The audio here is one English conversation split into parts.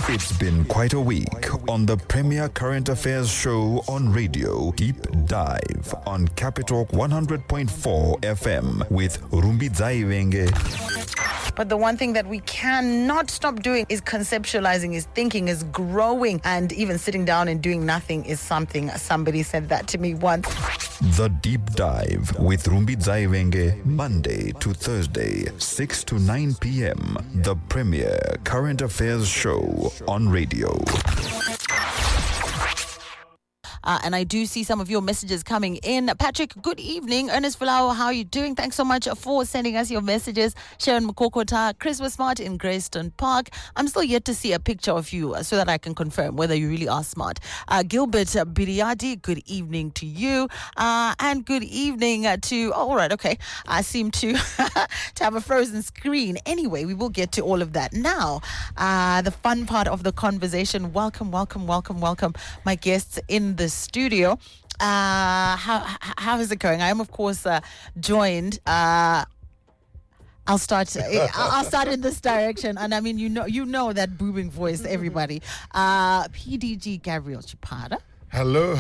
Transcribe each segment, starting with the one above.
It's been quite a week on the premier current affairs show on radio, Deep Dive on Capital 100.4 FM with Rumbi Zaivenge. But the one thing that we cannot stop doing is conceptualizing, is thinking, is growing, and even sitting down and doing nothing is something. Somebody said that to me once. The Deep Dive with Rumbi Zaivenge, Monday to Thursday, 6 to 9 p.m. The premier current affairs show on radio. And I do see some of your messages coming in. Patrick, good evening. Ernest Fulao, how are you doing? Thanks so much for sending us your messages. Sharon Mkokota, Chris was smart in Greyston Park. I'm still yet to see a picture of you so that I can confirm whether you really are smart. Gilbert Biriadi, good evening to you. And good evening to, all right, okay. I seem to, to have a frozen screen. Anyway, we will get to all of that. Now, the fun part of the conversation. Welcome, my guests in the studio. How is it going? I am, of course, joined. I'll start in this direction, and I mean, you know that booming voice, everybody. PDG Gabriel Chipara. Hello.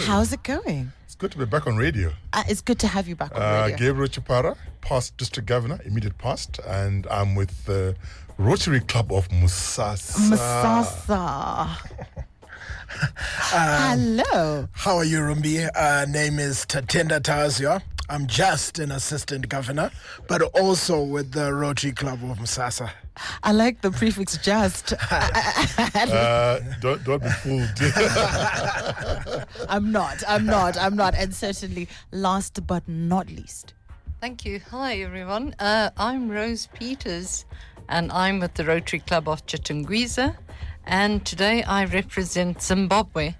How's it going? It's good to be back on radio. It's good to have you back on radio. Gabriel Chipara, past district governor, immediate past, and I'm with the Rotary Club of Msasa. Hello. How are you, Rumbi? Name is Tatenda Tavaziva. I'm just an assistant governor, but also with the Rotary Club of Msasa. I like the prefix just. Don't be fooled. I'm not. And certainly last but not least. Thank you. Hi, everyone. I'm Rose Peters, and I'm with the Rotary Club of Chitungwiza. And today I represent Zimbabwe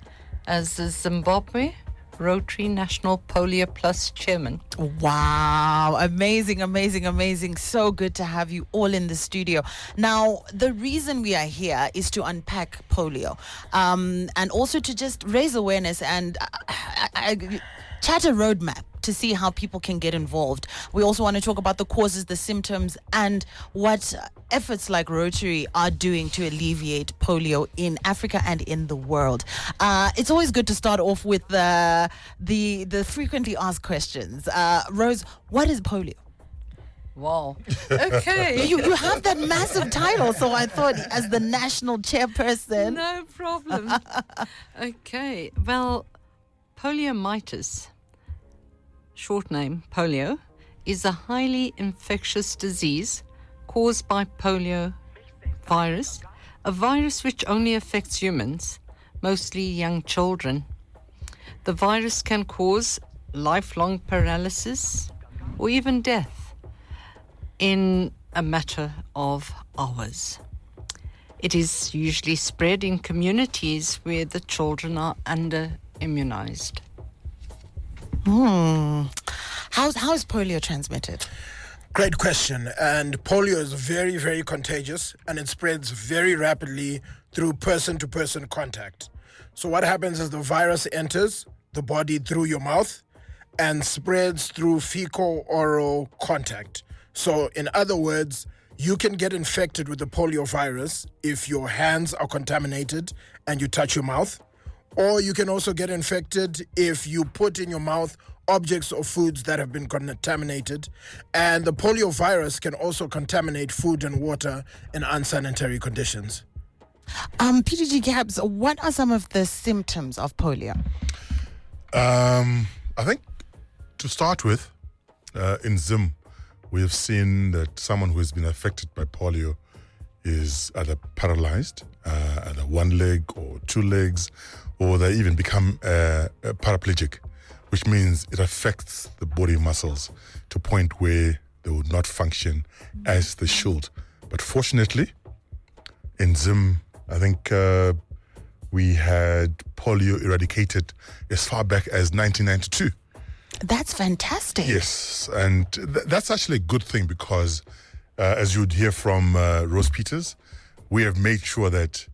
as the Zimbabwe Rotary National Polio Plus Chairman. Wow, amazing. So good to have you all in the studio. Now, the reason we are here is to unpack polio and also to just raise awareness and chat a roadmap to see how people can get involved. We also want to talk about the causes, the symptoms, and what efforts like Rotary are doing to alleviate polio in Africa and in the world. It's always good to start off with the frequently asked questions. Rose, what is polio? Wow. Okay. You have that massive title, so I thought as the national chairperson. No problem. Okay. Well, poliomyelitis, short name polio, is a highly infectious disease caused by polio virus, a virus which only affects humans, mostly young children. The virus can cause lifelong paralysis or even death in a matter of hours. It is usually spread in communities where the children are under-immunized. How is polio transmitted? Great question. And polio is very, very contagious, and it spreads very rapidly through person-to-person contact. So what happens is the virus enters the body through your mouth and spreads through fecal-oral contact. So in other words, you can get infected with the polio virus if your hands are contaminated and you touch your mouth. Or you can also get infected if you put in your mouth objects or foods that have been contaminated. And the polio virus can also contaminate food and water in unsanitary conditions. PDG Gabs, what are some of the symptoms of polio? I think to start with, in Zim, we have seen that someone who has been affected by polio is either paralyzed, either one leg or two legs, or they even become paraplegic, which means it affects the body muscles to a point where they would not function as they should. But fortunately, in Zim, I think we had polio eradicated as far back as 1992. That's fantastic. Yes, and that's actually a good thing because, as you'd hear from Rose Peters, we have made sure that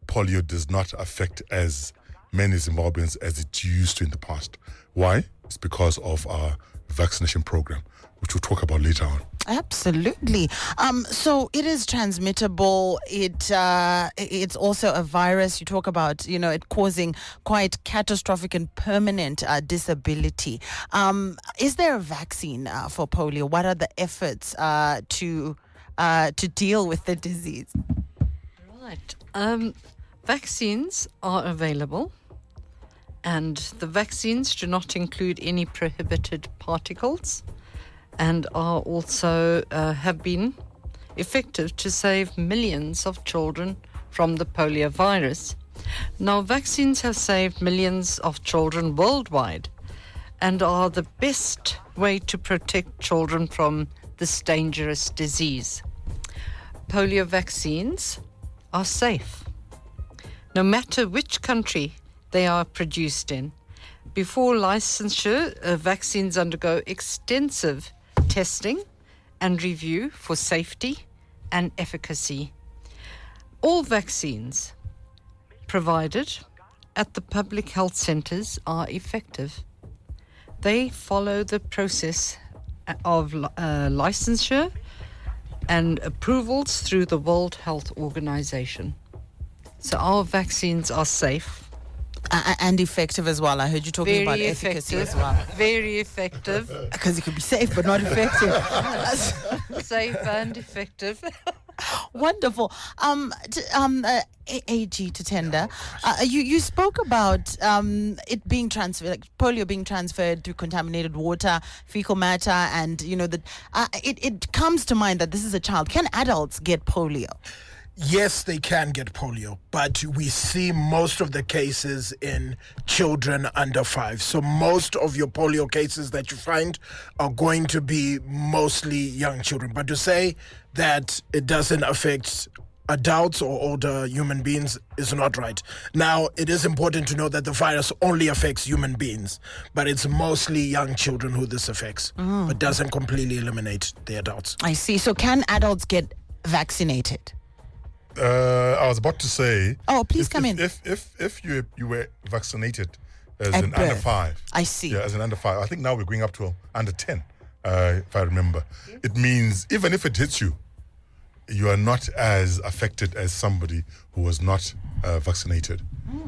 polio does not affect as many Zimbabweans as it used to in the past. Why? It's because of our vaccination program, which we'll talk about later on. Absolutely. So it is transmittable. It's also a virus. You talk about, it causing quite catastrophic and permanent disability. Is there a vaccine for polio? What are the efforts to deal with the disease? Right. Vaccines are available, and the vaccines do not include any prohibited particles, and are also have been effective to save millions of children from the polio virus. Now, vaccines have saved millions of children worldwide and are the best way to protect children from this dangerous disease. Polio vaccines are safe, no matter which country they are produced in. Before licensure, vaccines undergo extensive testing and review for safety and efficacy. All vaccines provided at the public health centres are effective. They follow the process of licensure and approvals through the World Health Organization. So our vaccines are safe. And effective as well. I heard you talking about efficacy as well. Very effective. Because it could be safe but not effective. Safe and effective. Wonderful. AG Tatenda, you spoke about it being transferred, like polio being transferred through contaminated water, fecal matter, and it comes to mind that this is a child. Can adults get polio? Yes, they can get polio, but we see most of the cases in children under 5. So most of your polio cases that you find are going to be mostly young children. But to say that it doesn't affect adults or older human beings is not right. Now, it is important to know that the virus only affects human beings, but it's mostly young children who this affects, but doesn't completely eliminate the adults. I see. So can adults get vaccinated? I was about to say. Oh, please come in. If you were vaccinated as At an birth. under 5. I see. Yeah, as an under 5. I think now we're going up to under 10, if I remember. It means even if it hits you, you are not as affected as somebody who was not vaccinated.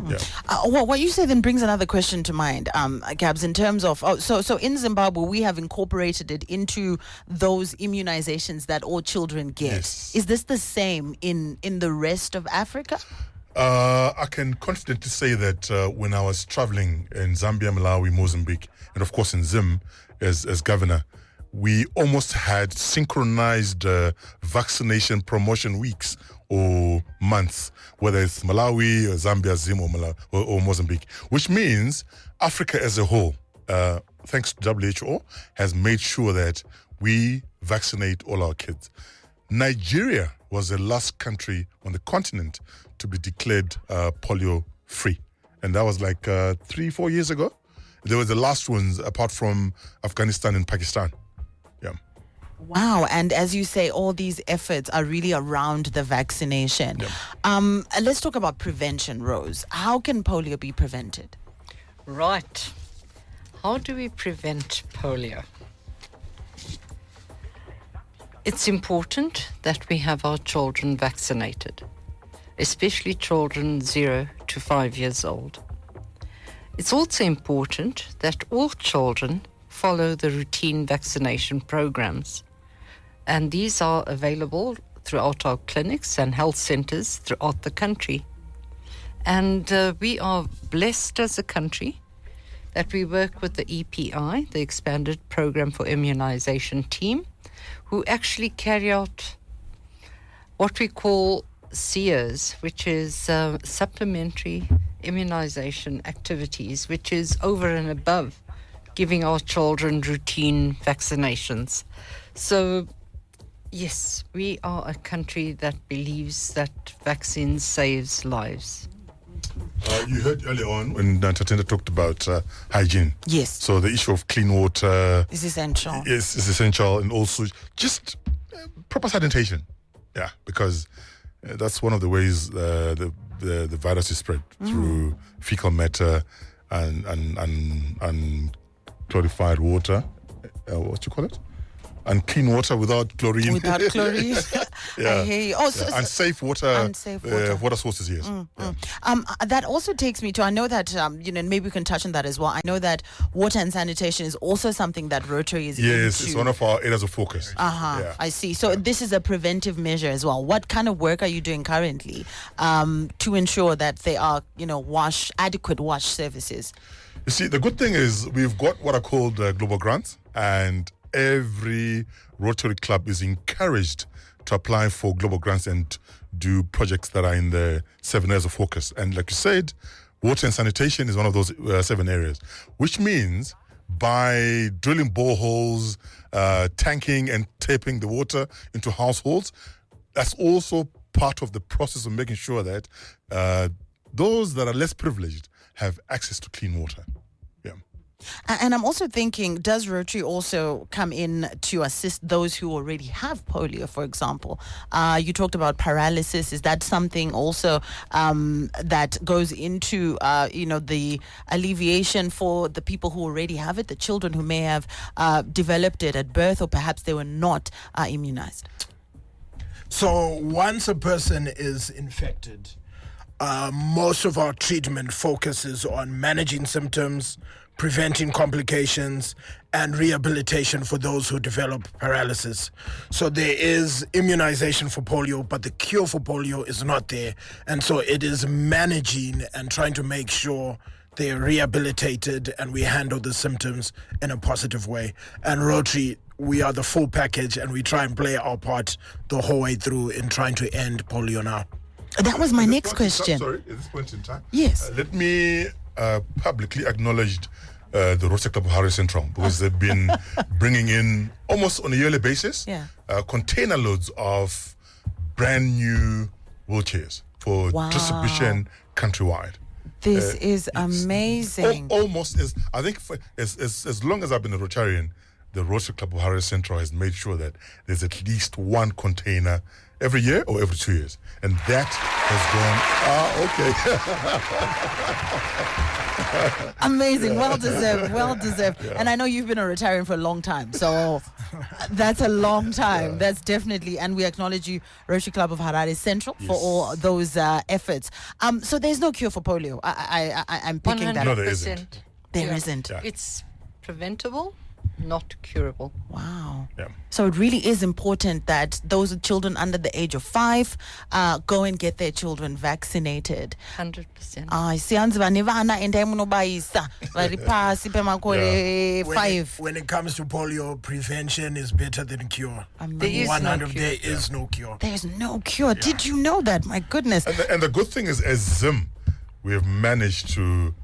Yeah. What you say then brings another question to mind, Gabs, in terms of, so in Zimbabwe, we have incorporated it into those immunizations that all children get. Yes. Is this the same in the rest of Africa? I can confidently say that when I was traveling in Zambia, Malawi, Mozambique, and of course in Zim as governor, we almost had synchronized vaccination promotion weeks or months, whether it's Malawi or Zambia, Zim or Mozambique, which means Africa as a whole, thanks to WHO, has made sure that we vaccinate all our kids. Nigeria was the last country on the continent to be declared polio free. And that was like 3-4 years ago. They were the last ones apart from Afghanistan and Pakistan. Yeah. Wow. And as you say, all these efforts are really around the vaccination. Yeah. Let's talk about prevention, Rose. How can polio be prevented? Right. How do we prevent polio? It's important that we have our children vaccinated, especially children 0 to 5 years old. It's also important that all children follow the routine vaccination programs, and these are available throughout our clinics and health centres throughout the country. And we are blessed as a country that we work with the EPI, the Expanded Program for Immunisation team, who actually carry out what we call SEERS, which is supplementary immunisation activities, which is over and above giving our children routine vaccinations. So, yes, we are a country that believes that vaccines saves lives. You heard earlier on when Tatenda talked about hygiene. Yes. So the issue of clean water Is essential. is essential, and also just proper sanitation. Yeah, because that's one of the ways the virus is spread through fecal matter and clarified water. What you call it? and clean water without chlorine. Without chlorine. I hear you. Oh, so unsafe water. Unsafe water. Water sources. Yes. That also takes me to, I know that, maybe we can touch on that as well. I know that water and sanitation is also something that Rotary is Yes, into. it's one of our areas of focus. Yeah. I see. So this is a preventive measure as well. What kind of work are you doing currently to ensure that there are, adequate wash services? You see, the good thing is we've got what are called global grants, and every Rotary club is encouraged to apply for global grants and do projects that are in the 7 areas of focus. And like you said, water and sanitation is one of those 7 areas, which means by drilling boreholes, tanking and taping the water into households, that's also part of the process of making sure that those that are less privileged have access to clean water. Yeah. And I'm also thinking, does Rotary also come in to assist those who already have polio, for example? You talked about paralysis. Is that something also that goes into, the alleviation for the people who already have it, the children who may have developed it at birth, or perhaps they were not immunized? So once a person is infected, most of our treatment focuses on managing symptoms, preventing complications, and rehabilitation for those who develop paralysis. So there is immunization for polio, but the cure for polio is not there. And so it is managing and trying to make sure they're rehabilitated and we handle the symptoms in a positive way. And Rotary, we are the full package, and we try and play our part the whole way through in trying to end polio now. That was my At this next point in question. sorry, at this point in time. Yes. Let me publicly acknowledge the Rotary Club of Harare Central, because they've been bringing in almost on a yearly basis container loads of brand new wheelchairs for distribution countrywide. This is amazing. Almost as I think as long as I've been a Rotarian, the Rotary Club of Harare Central has made sure that there's at least one container every year or every 2 years, and that has gone. Amazing, well deserved. Yeah. And I know you've been a Rotarian for a long time, so that's a long time. Yeah. That's definitely, and we acknowledge you, Rotary Club of Harare Central, for all those efforts. So there's no cure for polio. I'm picking 100%. that. No, there isn't. There isn't. Yeah. It's preventable, not curable. Wow. Yeah. So it really is important that those children under the age of 5 go and get their children vaccinated. 100%. Siyanziva nevana ende munobayisa vari pasi pemakore 5. When it comes to polio, prevention is better than cure. There is 100, no cure. there is no cure. There's no cure. Yeah. Did you know that? My goodness. And the good thing is, as Zim, we have managed to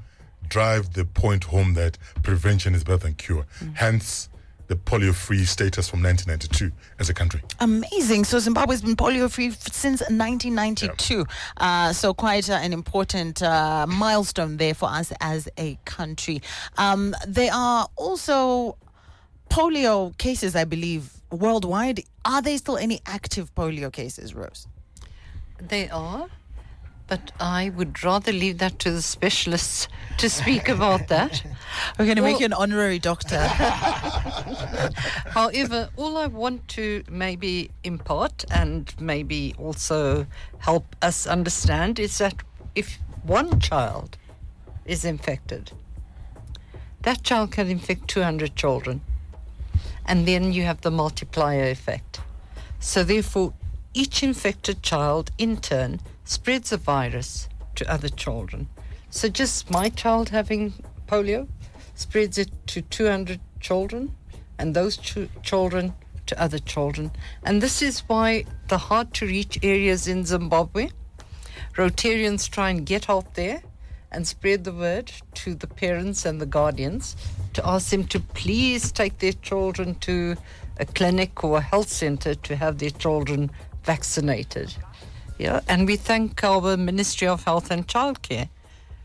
drive the point home that prevention is better than cure. Hence the polio-free status from 1992 as a country. Amazing. So Zimbabwe's been polio-free since 1992. Yeah. So quite an important milestone there for us as a country. There are also polio cases, I believe, worldwide. Are there still any active polio cases, Rose? They are. But I would rather leave that to the specialists to speak about that. We're going to make you an honorary doctor. However, all I want to maybe impart and maybe also help us understand is that if one child is infected, that child can infect 200 children. And then you have the multiplier effect. So therefore, each infected child in turn spreads a virus to other children. So just my child having polio spreads it to 200 children, and those children to other children. And this is why the hard-to-reach areas in Zimbabwe, Rotarians try and get out there and spread the word to the parents and the guardians to ask them to please take their children to a clinic or a health center to have their children vaccinated. Yeah, and we thank our Ministry of Health and Childcare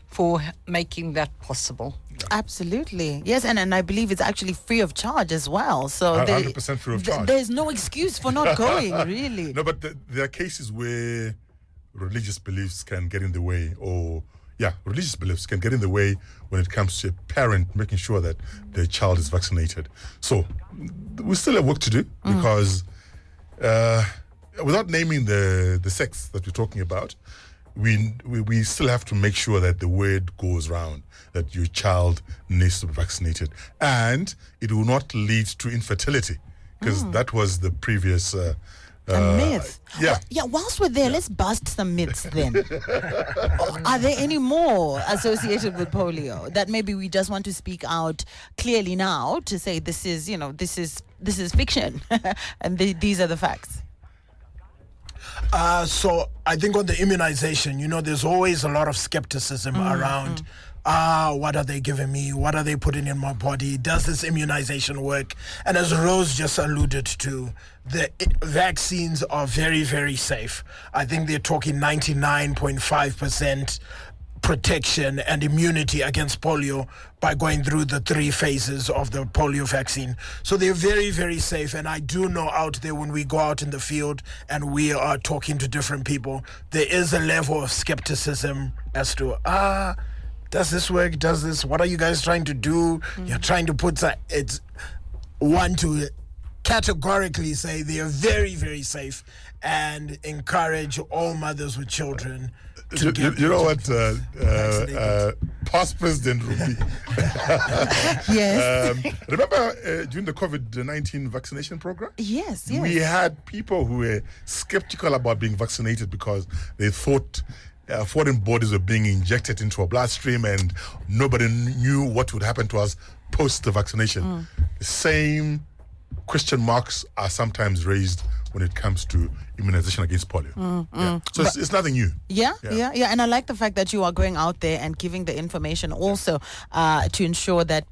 for making that possible. Absolutely. Yes, and I believe it's actually free of charge as well. So 100% free of charge. There's no excuse for not going, really. No, but there are cases where religious beliefs can get in the way, or religious beliefs can get in the way when it comes to a parent making sure that their child is vaccinated. So we still have work to do because without naming the sex that we're talking about, we still have to make sure that the word goes round that your child needs to be vaccinated, and it will not lead to infertility, because that was the previous a myth. Yeah. Whilst we're there, let's bust some myths then. Are there any more associated with polio that maybe we just want to speak out clearly now to say this is fiction and these are the facts? So I think on the immunization, there's always a lot of skepticism around, what are they giving me? What are they putting in my body? Does this immunization work? And as Rose just alluded to, the vaccines are very, very safe. I think they're talking 99.5% protection and immunity against polio by going through the 3 phases of the polio vaccine. So they're very, very safe. And I do know out there when we go out in the field and we are talking to different people, there is a level of skepticism as to, does this work? Does this? What are you guys trying to do? You're trying to put it's one to categorically say they are very, very safe and encourage all mothers with children to get you know what, past President Ruby. Yes. Remember during the COVID-19 vaccination program? Yes. We had people who were skeptical about being vaccinated because they thought foreign bodies were being injected into our bloodstream and nobody knew what would happen to us post the vaccination. The same question marks are sometimes raised when it comes to immunization against polio. So it's nothing new. Yeah. And I like the fact that you are going out there and giving the information also to ensure that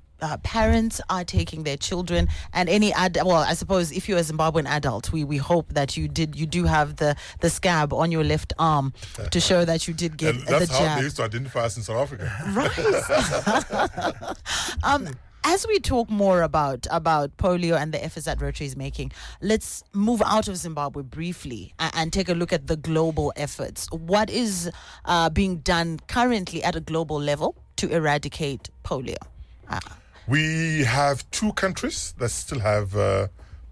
parents are taking their children and any I suppose if you're a Zimbabwean adult, we hope that you do have the scab on your left arm to show that you did get and that's the jab. how they used to identify us in South Africa. Right. As we talk more about polio and the efforts that Rotary is making, let's move out of Zimbabwe briefly and take a look at the global efforts. What is being done currently at a global level to eradicate polio? We have 2 countries that still have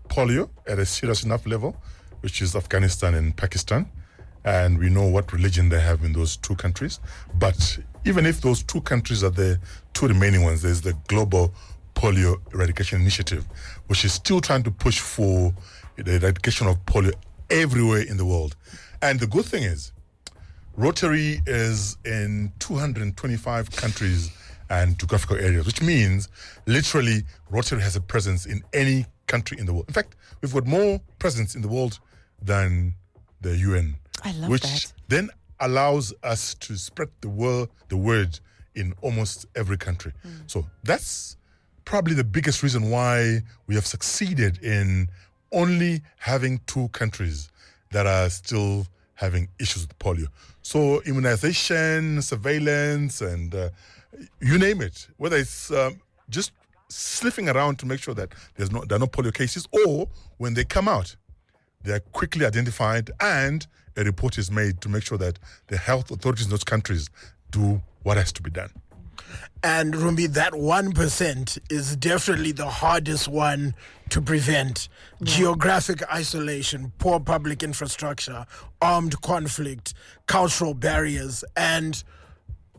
polio at a serious enough level, which is Afghanistan and Pakistan. And we know what religion they have in those 2 countries. But even if those 2 countries are the 2 remaining ones, there's the Global Polio Eradication Initiative, which is still trying to push for the eradication of polio everywhere in the world. And the good thing is, Rotary is in 225 countries and geographical areas, which means literally Rotary has a presence in any country in the world. In fact, we've got more presence in the world than the UN. I love which that. Then allows us to spread the word in almost every country. So that's probably the biggest reason why we have succeeded in only having 2 countries that are still having issues with polio. So immunization, surveillance, and you name it, whether it's just sniffing around to make sure that there are no polio cases, or when they come out, they are quickly identified and a report is made to make sure that the health authorities in those countries do what has to be done. And Rumbi, that 1% is definitely the hardest one to prevent. Geographic isolation, poor public infrastructure, armed conflict, cultural barriers. And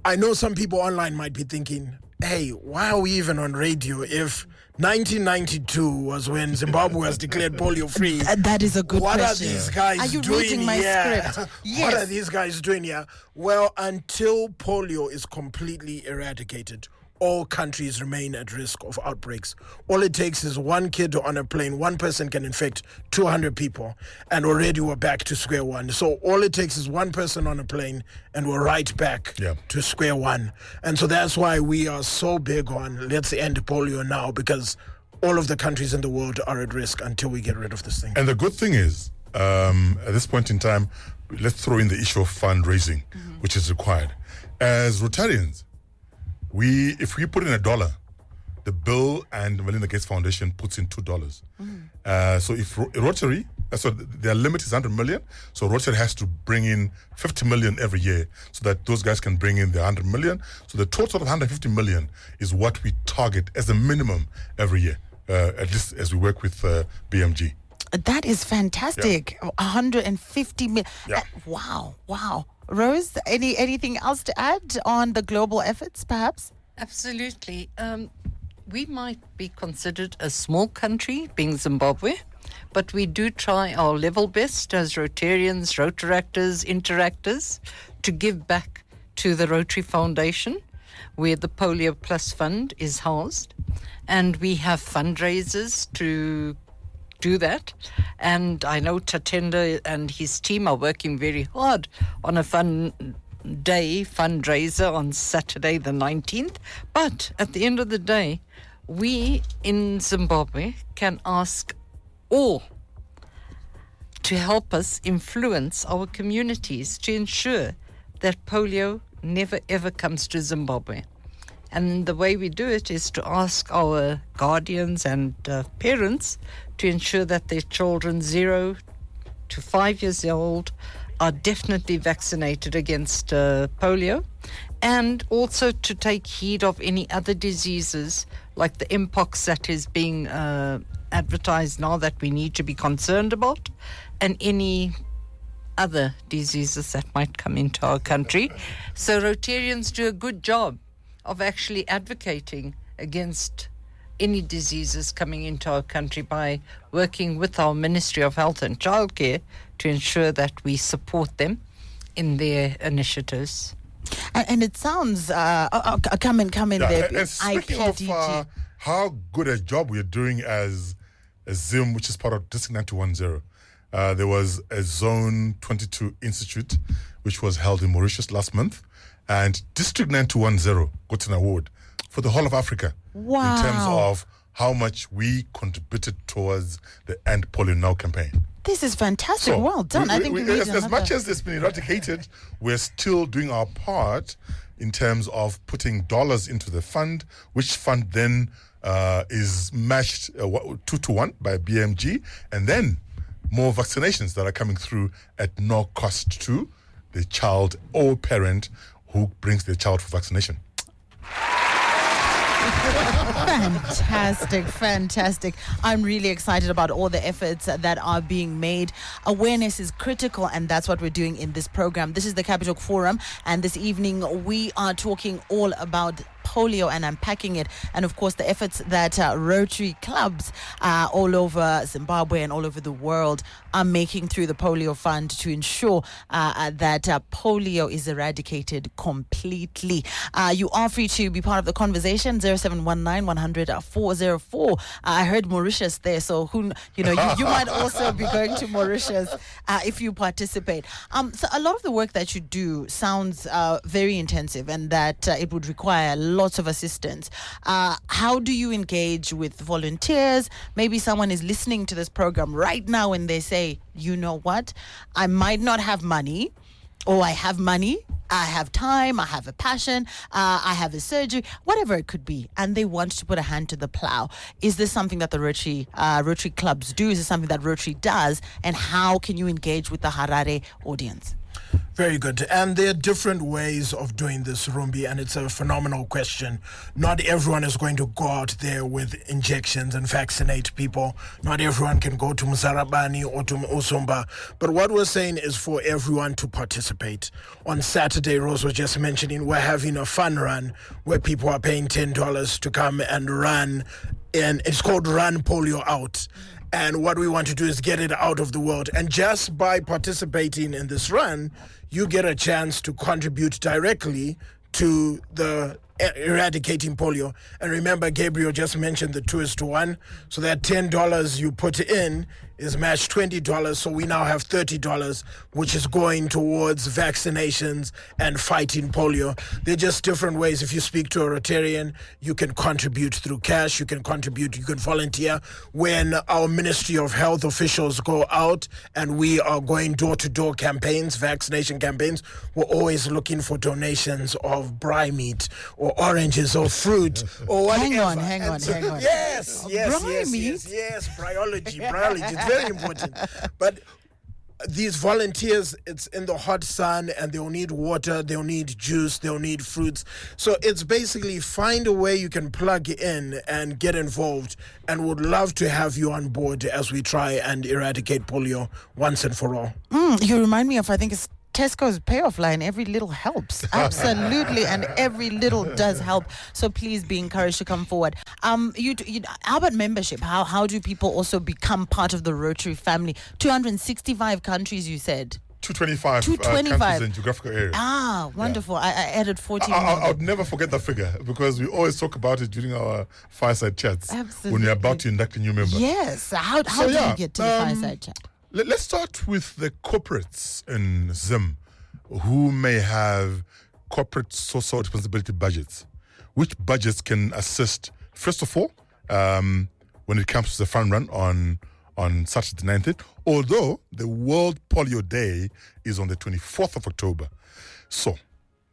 I know some people online might be thinking, hey, why are we even on radio if 1992 was when Zimbabwe was declared polio free? That is a good question. What are these guys doing? Are you doing reading my here? script? What are these guys doing here? Well, until polio is completely eradicated, all countries remain at risk of outbreaks. All it takes is one kid on a plane, one person can infect 200 people, and already we're back to square one. So all it takes is one person on a plane, and we're right back to square one. And so that's why we are so big on let's end polio now, because all of the countries in the world are at risk until we get rid of this thing. And the good thing is, at this point in time, let's throw in the issue of fundraising, which is required. As Rotarians, if we put in $1, the Bill and Melinda Gates Foundation puts in $2. So if Rotary So their limit is 100 million. So Rotary has to bring in 50 million every year so that those guys can bring in the 100 million. So the total of 150 million is what we target as a minimum every year, at least as we work with BMG. That is fantastic. 150 million. Yeah. Wow. Rose, anything else to add on the global efforts, perhaps? Absolutely. We might be considered a small country, being Zimbabwe, but we do try our level best as Rotarians, Rotaractors, Interactors to give back to the Rotary Foundation, where the Polio Plus Fund is housed. And we have fundraisers to do that. And I know Tatenda and his team are working very hard on a fundraiser on Saturday the 19th. But at the end of the day, we in Zimbabwe can ask all to help us influence our communities to ensure that polio never ever comes to Zimbabwe. And the way we do it is to ask our guardians and parents to ensure that their children 0 to 5 years old are definitely vaccinated against polio, and also to take heed of any other diseases like the mpox that is being advertised now that we need to be concerned about, and any other diseases that might come into our country. So Rotarians do a good job of actually advocating against any diseases coming into our country by working with our Ministry of Health and Childcare to ensure that we support them in their initiatives. And it sounds, come in there. And speaking of how good a job we're doing as ZIM, which is part of District 9210, there was a Zone 22 Institute, which was held in Mauritius last month. And District 9210 got an award for the whole of Africa. Wow. In terms of how much we contributed towards the End Polio Now campaign. This is fantastic. So well done. I think we need as much as it's been eradicated, we're still doing our part in terms of putting dollars into the fund, which fund then is matched 2-1 by BMG, and then more vaccinations that are coming through at no cost to the child or parent who brings their child for vaccination. Fantastic. I'm really excited about all the efforts that are being made. Awareness is critical, and that's what we're doing in this program. This is the Capital Forum, and this evening we are talking all about polio and unpacking it, and of course the efforts that Rotary clubs all over Zimbabwe and all over the world are making through the Polio Fund to ensure that polio is eradicated completely. You are free to be part of the conversation. 0719 100 404. I heard Mauritius there, so you might also be going to Mauritius if you participate. So a lot of the work that you do sounds very intensive, and that it would require lots of assistance. How do you engage with volunteers? Maybe someone is listening to this program right now and they say, you know what, I might not have money, or I have money, I have time, I have a passion, I have a surgery, whatever it could be, and they want to put a hand to the plow. Is this something that the Rotary clubs do? Is it something that Rotary does? And how can you engage with the Harare audience? Very good. And there are different ways of doing this, Rumbi, and it's a phenomenal question. Not everyone is going to go out there with injections and vaccinate people. Not everyone can go to Msarabani or to Usumba. But what we're saying is for everyone to participate. On Saturday, Rose was just mentioning, we're having a fun run where people are paying $10 to come and run, and it's called Run Polio Out. And what we want to do is get it out of the world. And just by participating in this run, you get a chance to contribute directly to the eradicating polio. And remember, Gabriel just mentioned the 2:1. So that $10 you put in is matched $20. So we now have $30, which is going towards vaccinations and fighting polio. They're just different ways. If you speak to a Rotarian, you can contribute through cash, you can contribute, you can volunteer. When our Ministry of Health officials go out and we are going door-to-door campaigns, vaccination campaigns, we're always looking for donations of braai meat or oranges or fruit or whatever. Hang on. Yes, Braai meat? yes, bryology. very important. But these volunteers, it's in the hot sun and they'll need water, they'll need juice, they'll need fruits. So it's basically find a way you can plug in and get involved, and would love to have you on board as we try and eradicate polio once and for all. You remind me of, I think it's Tesco's payoff line, every little helps. Absolutely, and every little does help. So please be encouraged to come forward. How about membership? How do people also become part of the Rotary family? 265 countries, you said. 225 countries in geographical areas. Ah, wonderful. Yeah. I added 14. I would never forget the figure, because we always talk about it during our fireside chats. Absolutely. When we're about to induct a new member. Yes. How do you get to the fireside chat? Let's start with the corporates in Zim who may have corporate social responsibility budgets. Which budgets can assist, first of all, when it comes to the fun run on Saturday the 19th, although the World Polio Day is on the 24th of October. So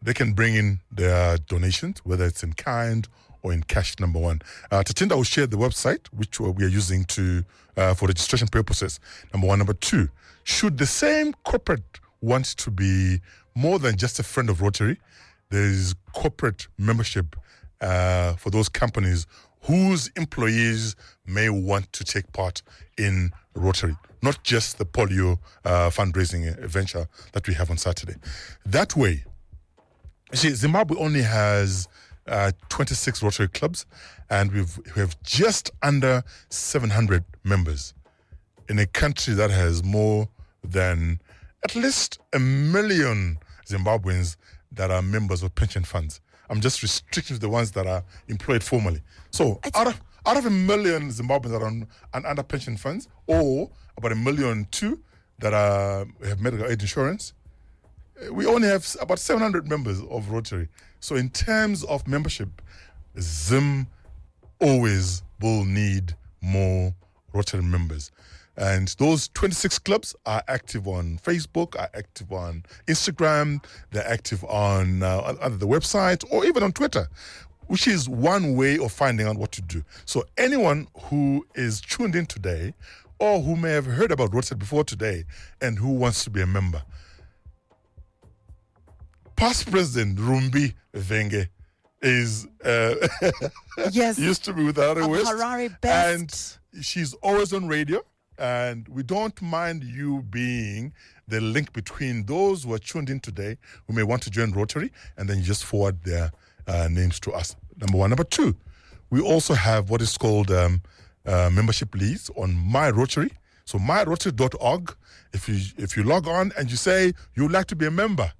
they can bring in their donations, whether it's in kind or in cash, number one. Tatenda will share the website, which we are using for registration purposes, number one. Number two, should the same corporate want to be more than just a friend of Rotary, there is corporate membership for those companies whose employees may want to take part in Rotary, not just the polio fundraising venture that we have on Saturday. That way, you see, Zimbabwe only has 26 Rotary clubs, and we have just under 700 members in a country that has more than at least 1 million Zimbabweans that are members of pension funds. I'm just restricting to the ones that are employed formally. So out of 1 million Zimbabweans that are under pension funds, or about 1.2 million that have medical aid insurance, we only have about 700 members of Rotary. So in terms of membership, Zim always will need more Rotary members. And those 26 clubs are active on Facebook, are active on Instagram, they're active on either the website or even on Twitter, which is one way of finding out what to do. So anyone who is tuned in today, or who may have heard about Rotary before today and who wants to be a member, past President Rumbi Venge is yes, used to be with Harare West, Harare Best, and she's always on radio. And we don't mind you being the link between those who are tuned in today who may want to join Rotary, and then you just forward their names to us. Number one. Number two, we also have what is called membership leads on My Rotary. So myrotary.org. If you log on and you say you'd like to be a member,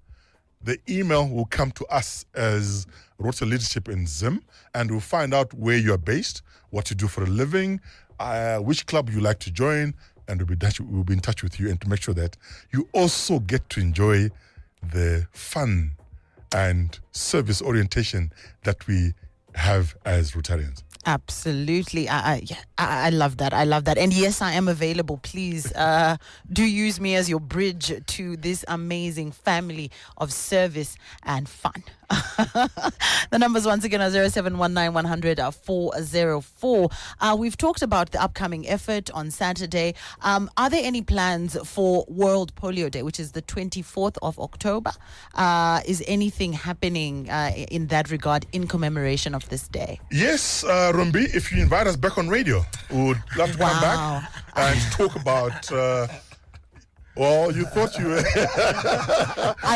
the email will come to us as Rotary Leadership in Zim, and we'll find out where you are based, what you do for a living, which club you like to join, and we'll be in touch with you, and to make sure that you also get to enjoy the fun and service orientation that we have as Rotarians. Absolutely. I love that. I love that. And yes, I am available. Please do use me as your bridge to this amazing family of service and fun. The numbers once again are 0719 100 404. We've talked about the upcoming effort on Saturday. Are there any plans for World Polio Day, which is the 24th of October? Is anything happening in that regard in commemoration of this day? Yes, Rumbi, if you invite us back on radio, we would love to come back and talk about... well, you thought you were,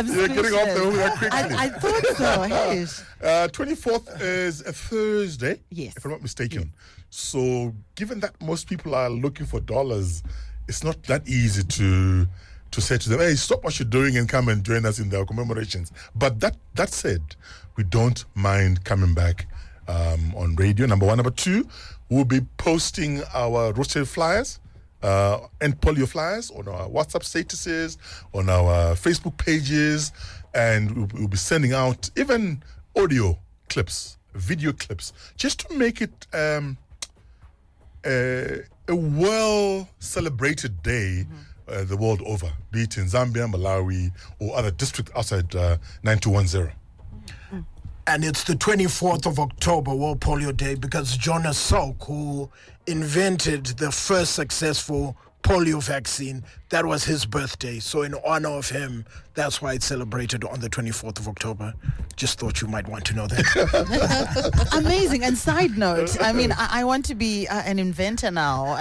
you were getting off the hook that quickly. I thought so. Hey. 24th is a Thursday, yes, if I'm not mistaken. Yes. So given that most people are looking for dollars, it's not that easy to say to them, hey, stop what you're doing and come and join us in the commemorations. But that said, we don't mind coming back on radio, number one. Number two, we'll be posting our Rotary flyers, and polio flyers on our WhatsApp statuses, on our Facebook pages, and we'll be sending out even audio clips, video clips, just to make it a well-celebrated day the world over, be it in Zambia, Malawi, or other districts outside 9210. And it's the 24th of October, World Polio Day, because Jonas Salk, who invented the first successful polio vaccine. That was his birthday. So in honor of him, that's why it's celebrated on the 24th of October. Just thought you might want to know that. Amazing. And side note, I mean, I want to be an inventor now.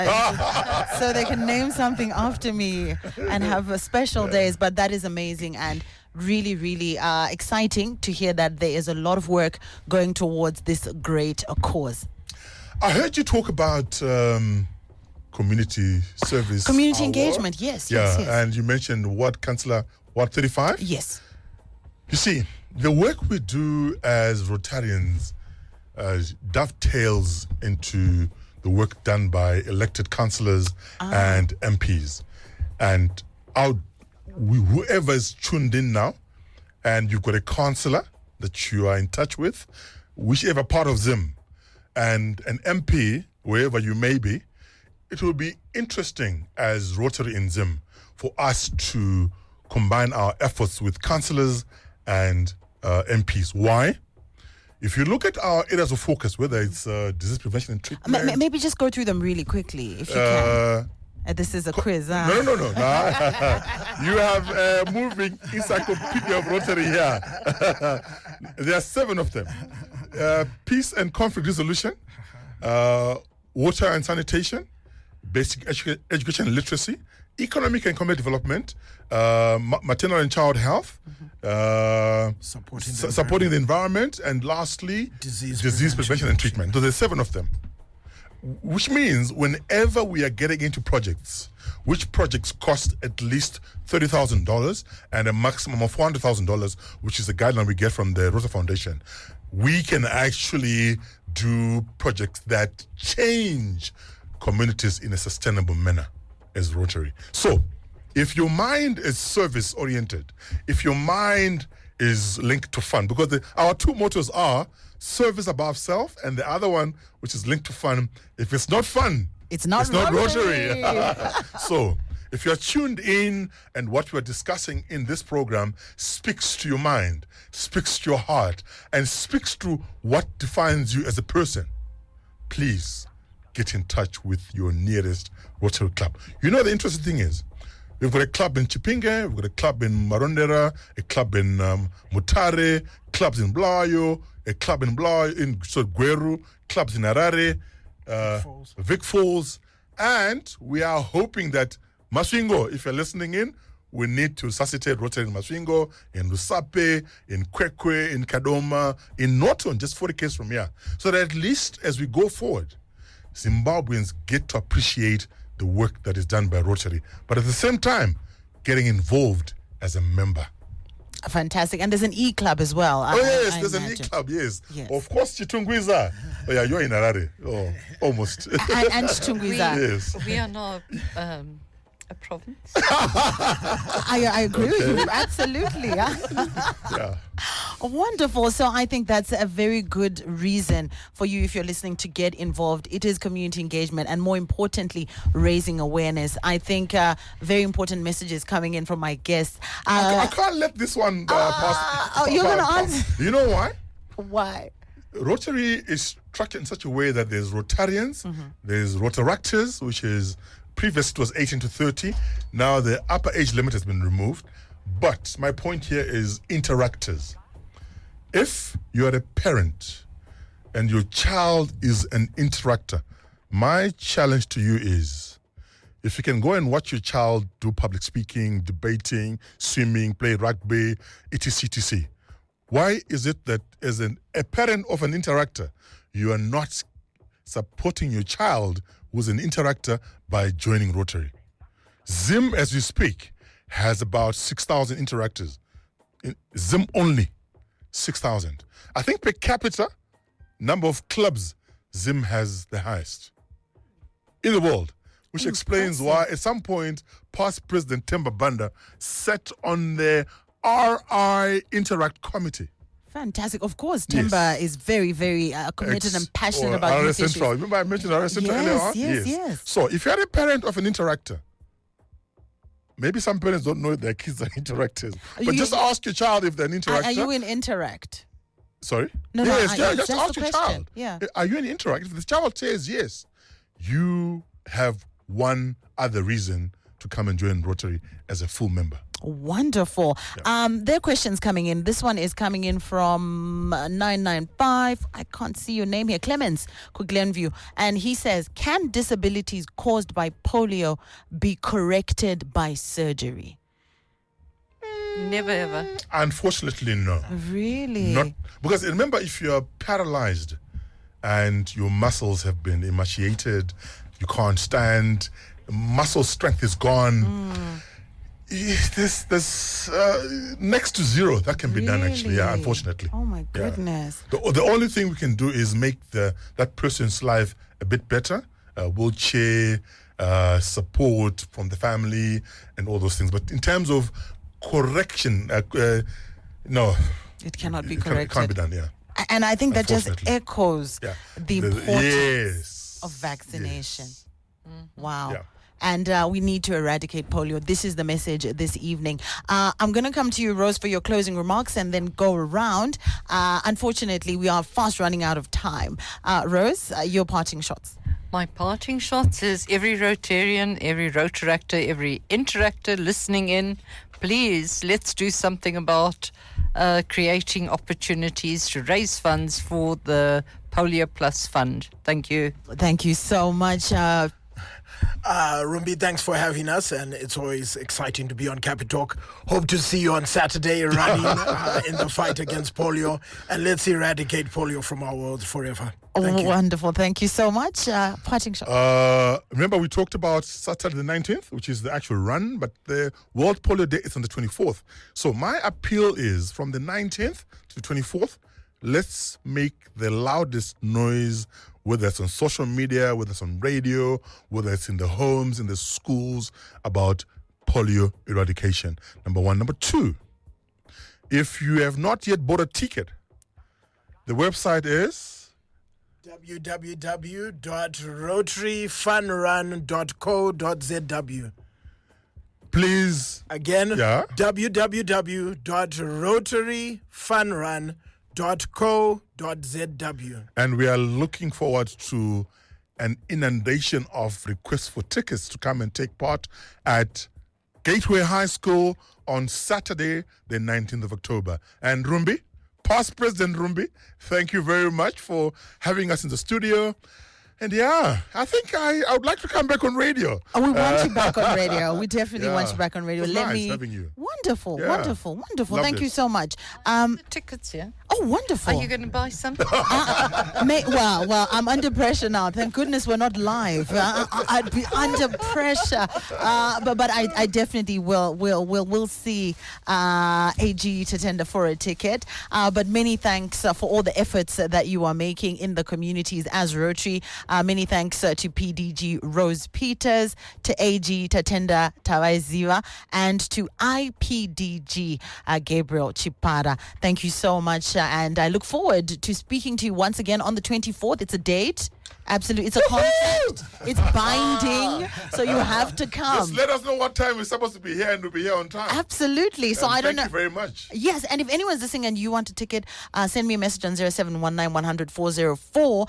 So they can name something after me and have special days. But that is amazing and really, really exciting to hear that there is a lot of work going towards this great cause. I heard you talk about community service. Community hour. engagement, yes. Yeah, yes, yes. and you mentioned Councillor 35? Yes. You see, the work we do as Rotarians dovetails into the work done by elected councillors and MPs. And whoever is tuned in now, and you've got a councillor that you are in touch with, whichever part of Zim, and an MP, wherever you may be, it will be interesting as Rotary in Zim for us to combine our efforts with councillors and MPs. Why? If you look at our areas of focus, whether it's disease prevention and treatment... Maybe just go through them really quickly, if you can. This is a quiz. No. You have a moving encyclopedia of Rotary here. There are 7 of them. Peace and conflict resolution, water and sanitation, basic education and literacy, economic and community development, maternal and child health, supporting the environment, and lastly, disease prevention and treatment. So there's 7 of them. Which means whenever we are getting into projects, which projects cost at least $30,000 and a maximum of $400,000, which is the guideline we get from the Rotary Foundation, we can actually do projects that change communities in a sustainable manner as Rotary. So, if your mind is service-oriented, if your mind is linked to fun, because our 2 mottos are service above self, and the other one, which is linked to fun, if it's not fun, it's not Rotary. So, if you're tuned in and what we're discussing in this program speaks to your mind, speaks to your heart, and speaks to what defines you as a person, please get in touch with your nearest Rotary club. You know, the interesting thing is, we've got a club in Chipinge, we've got a club in Marondera, a club in Mutare, clubs in Blayo, a club in Blayo, in Gweru, clubs in Harare, Vic Falls, and we are hoping that Masvingo, if you're listening in, we need to suscitate Rotary in Masvingo, in Lusape, in Kwekwe, in Kadoma, in Norton, just 40 km from here. So that at least as we go forward, Zimbabweans get to appreciate the work that is done by Rotary, but at the same time, getting involved as a member. Fantastic. And there's an E-club as well. There's an E-club, yes. Of course, Chitungwiza. Oh, yeah, you're in Harare. Oh, almost. and Chitungwiza. Yes. We are now a province. I agree with you. Absolutely. Yeah. Wonderful. So I think that's a very good reason for you, if you're listening, to get involved. It is community engagement and, more importantly, raising awareness. I think very important messages coming in from my guests. I can't let this one pass. You're going to answer? You know why? Why? Rotary is structured in such a way that there's Rotarians, there's Rotaractors, which is previous it was 18 to 30. Now the upper age limit has been removed. But my point here is interactors. If you're a parent and your child is an interactor, my challenge to you is, if you can go and watch your child do public speaking, debating, swimming, play rugby, etc., why is it that as a parent of an interactor, you are not supporting your child who's an interactor by joining Rotary? Zim, as we speak, has about 6,000 interactors. In Zim only, 6,000. I think per capita, number of clubs, Zim has the highest in the world, which explains why at some point, past President Themba Banda sat on the RI Interact Committee. Fantastic. Of course, Themba is very, very committed and passionate about RI this issue. Central. Remember I mentioned RI Central earlier on? Yes. So if you're a parent of an interactor, maybe some parents don't know their kids are interactors. But just ask your child if they're an interactor. Are you in Interact? Sorry? No, just that's ask the your question. child. Yeah. Are you in Interact? If the child says yes, you have one other reason to come and join Rotary as a full member. Wonderful. There are questions coming in. This one is coming in from 995. I can't see your name here. Clemens, Glenview. And he says, can disabilities caused by polio be corrected by surgery? Never ever. Unfortunately, no. Really? Not because remember, if you're paralyzed and your muscles have been emaciated, you can't stand, muscle strength is gone. There's next to zero that can be done, actually. Yeah, unfortunately. Oh my goodness. Yeah. The only thing we can do is make that person's life a bit better. Wheelchair, support from the family, and all those things. But in terms of correction, no. It cannot be corrected. It can't be done, yeah. And I think that just echoes the importance of vaccination. Yes. Wow. Yeah. And we need to eradicate polio. This is the message this evening. I'm going to come to you, Rose, for your closing remarks and then go around. Unfortunately, we are fast running out of time. Rose, your parting shots. My parting shots is every Rotarian, every Rotaractor, every interactor listening in, please, let's do something about creating opportunities to raise funds for the Polio Plus Fund. Thank you. Thank you so much. Rumbi, thanks for having us, and it's always exciting to be on Capitalk. Hope to see you on Saturday running in the fight against polio, and let's eradicate polio from our world forever. Thank you. Wonderful. Thank you so much. Parting shot. Remember, we talked about Saturday the 19th, which is the actual run, but the World Polio Day is on the 24th. So my appeal is from the 19th to the 24th, let's make the loudest noise, whether it's on social media, whether it's on radio, whether it's in the homes, in the schools, about polio eradication. Number one. Number two, if you have not yet bought a ticket, the website is www.rotaryfunrun.co.zw. Please. Again, Yeah. www.rotaryfunrun.co.zw. And we are looking forward to an inundation of requests for tickets to come and take part at Gateway High School on Saturday, the 19th of October. And Rumbi, past President Rumbi, thank you very much for having us in the studio. And yeah, I think I would like to come back on radio. Oh, we want you back on radio. We definitely want you back on radio. It was nice having you. Wonderful, Yeah. wonderful. Loved Thank it. you so much. The tickets, yeah? Oh, wonderful. Are you going to buy something? Well, I'm under pressure now. Thank goodness we're not live. I'd be under pressure. But I definitely will see AG Tatenda for a ticket. But many thanks for all the efforts that you are making in the communities as Rotary. Many thanks to PDG Rose Peters, to AG Tatenda Tavaziva, and to IPDG Gabriel Chipara. Thank you so much. And I look forward to speaking to you once again on the 24th. It's a date. Absolutely. It's a contract. It's binding. So you have to come. Just let us know what time we're supposed to be here, and we'll be here on time. Absolutely. So I don't know. Thank you very much. Yes, and if anyone's listening and you want a ticket, send me a message on 0719-100-404.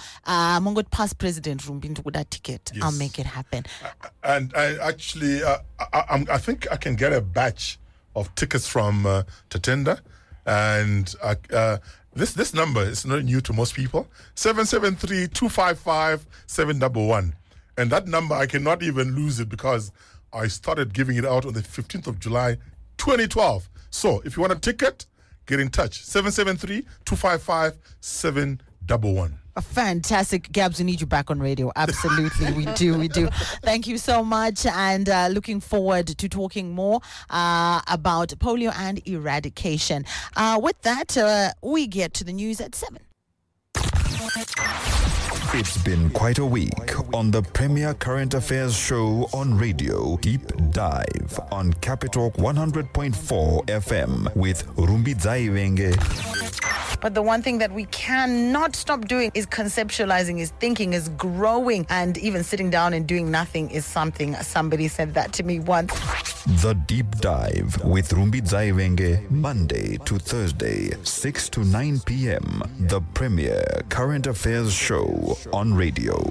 Mongot past President Rumbin with that ticket. Yes. I'll make it happen. And I actually, I think I can get a batch of tickets from Tatenda, and this number is not new to most people. 773-255-711, and that number I cannot even lose it because I started giving it out on the 15th of July, 2012. So if you want a ticket, get in touch. 773-255-711. Fantastic. Gabs, we need you back on radio. Absolutely, we do. Thank you so much, and looking forward to talking more about polio and eradication. With that, we get to the news at 7. It's been quite a week on the premier current affairs show on radio, Deep Dive on Capitalk 100.4 FM with Rumbi Zaivenge. But the one thing that we cannot stop doing is conceptualizing, is thinking, is growing, and even sitting down and doing nothing is something. Somebody said that to me once. The Deep Dive with Rumbi Zaivenge, Monday to Thursday, 6 to 9 p.m. The premier current affairs show on radio.